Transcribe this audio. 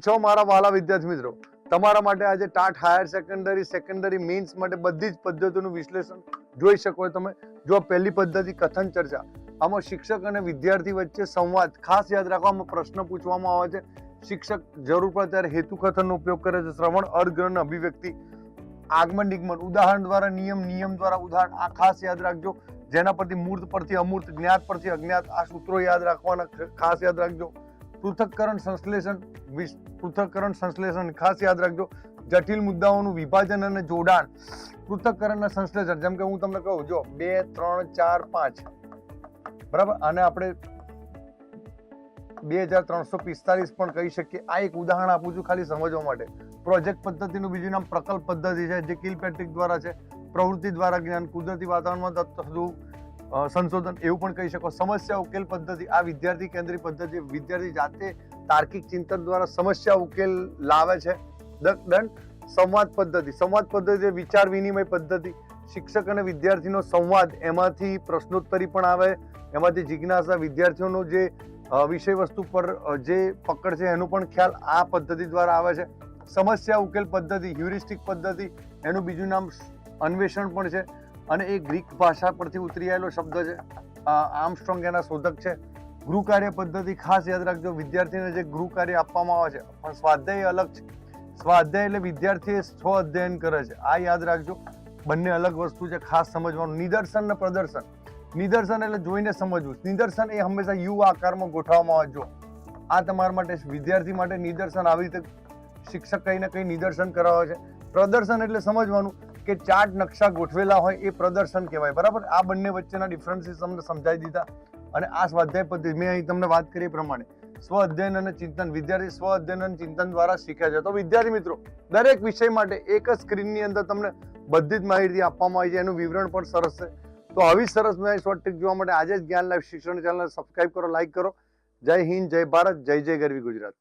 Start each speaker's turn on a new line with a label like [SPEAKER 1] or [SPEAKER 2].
[SPEAKER 1] છો મારા વાલા વિદ્યાર્થી મિત્રો? તમારા માટે આજે TAT higher secondary, secondary mains માટે બધી જ પદ્ધતિઓનું વિશ્લેષણ જોઈ શકો તમે. જો પહેલી પદ્ધતિ કથન ચર્ચા, આમાં શિક્ષક અને વિદ્યાર્થી વચ્ચે સંવાદ. ખાસ યાદ રાખો, આમાં પ્રશ્ન પૂછવામાં આવે છે. શિક્ષક જરૂર પડે ત્યારે હેતુ કથનનો ઉપયોગ કરે છે. શ્રવણ, અર્થગ્રહણ, અભિવ્યક્તિ, આગમન નિગમન, ઉદાહરણ દ્વારા નિયમ, નિયમ દ્વારા ઉદાહરણ. આ ખાસ યાદ રાખજો. જેના પરથી મૂર્ત પરથી અમૂર્ત, જ્ઞાત પરથી અજ્ઞાત, આ સૂત્રો યાદ રાખવાના, ખાસ યાદ રાખજો. પૃથક્કરણ સંશ્લેષણ, પૃથક્કરણ સંશ્લેષણ ખાસ યાદ રાખજો. જટિલ મુદ્દાઓનું વિભાજન અને જોડાણ. પૃથક્કરણ સંશ્લેષણ, જેમ કે હું તમને કહું, જો 2, 3, 4, 5 બરાબર, અને આપણે 2345 પણ કહી શકીએ. આ એક ઉદાહરણ આપું છું ખાલી સમજવા માટે. પ્રોજેક્ટ પદ્ધતિનું બીજું નામ પ્રકલ્પ પદ્ધતિ છે, જે કિલપેટ્રિક દ્વારા છે. પ્રવૃત્તિ દ્વારા જ્ઞાન, કુદરતી વાતાવરણમાં થતું સંશોધન એવું પણ કહી શકો. સમસ્યા ઉકેલ પદ્ધતિ, આ વિદ્યાર્થી કેન્દ્રિત પદ્ધતિ. વિદ્યાર્થી જાતે તાર્કિક ચિંતન દ્વારા સમસ્યા ઉકેલ લાવે છે. ડન. સંવાદ પદ્ધતિ, સંવાદ પદ્ધતિ વિચાર વિનિમય પદ્ધતિ. શિક્ષક અને વિદ્યાર્થીનો સંવાદ, એમાંથી પ્રશ્નોત્તરી પણ આવે, એમાંથી જિજ્ઞાસા, વિદ્યાર્થીઓનો જે વિષય વસ્તુ પર જે પકડ છે એનો પણ ખ્યાલ આ પદ્ધતિ દ્વારા આવે છે. સમસ્યા ઉકેલ પદ્ધતિ, હ્યુરિસ્ટિક પદ્ધતિ, એનું બીજું નામ અન્વેષણ પણ છે, અને એ ગ્રીક ભાષા પરથી ઉતરી આવેલો શબ્દ છે. આર્મસ્ટ્રોંગ એના શોધક છે. ગૃહ કાર્ય પદ્ધતિ ખાસ યાદ રાખજો. વિદ્યાર્થીને જે ગૃહ કાર્ય આપવામાં આવે છે, પણ સ્વાધ્યાય અલગ છે. સ્વાધ્યાય એટલે વિદ્યાર્થી સ્વ અધ્યયન કરે છે, આ યાદ રાખજો. બંને અલગ વસ્તુ છે, ખાસ સમજવાનું. નિદર્શન ને પ્રદર્શન. નિદર્શન એટલે જોઈને સમજવું. નિદર્શન એ હંમેશા યુ આકારમાં ગોઠવવામાં આવે. જો આ તમારા માટે, વિદ્યાર્થી માટે નિદર્શન આવી રીતે શિક્ષક કઈ ને કઈ નિદર્શન કરાવે છે. પ્રદર્શન એટલે સમજવાનું કે ચાર્ટ નકશા ગોઠવેલા હોય એ પ્રદર્શન કહેવાય. બરાબર, આ બંને વચ્ચેના ડિફરન્સીસ તમને સમજાવી દીધા. અને આ સ્વાધ્યાય પદ્ધતિ મેં અહીં તમને વાત કરી એ પ્રમાણે સ્વ અધ્યયન અને ચિંતન. વિદ્યાર્થી સ્વ અધ્યયન અને ચિંતન દ્વારા શીખે છે. તો વિદ્યાર્થી મિત્રો, દરેક વિષય માટે એક જ સ્ક્રીનની અંદર તમને બધી જ માહિતી આપવામાં આવી છે. એનું વિવરણ પણ સરસ છે. તો આવી સરસ મેં શોર્ટ ટ્રીક જોવા માટે આજે જ જ્ઞાન લાઈવ શિક્ષણ ચેનલ સબસ્ક્રાઇબ કરો, લાઈક કરો. જય હિન્દ, જય ભારત, જય જય ગરવી ગુજરાત.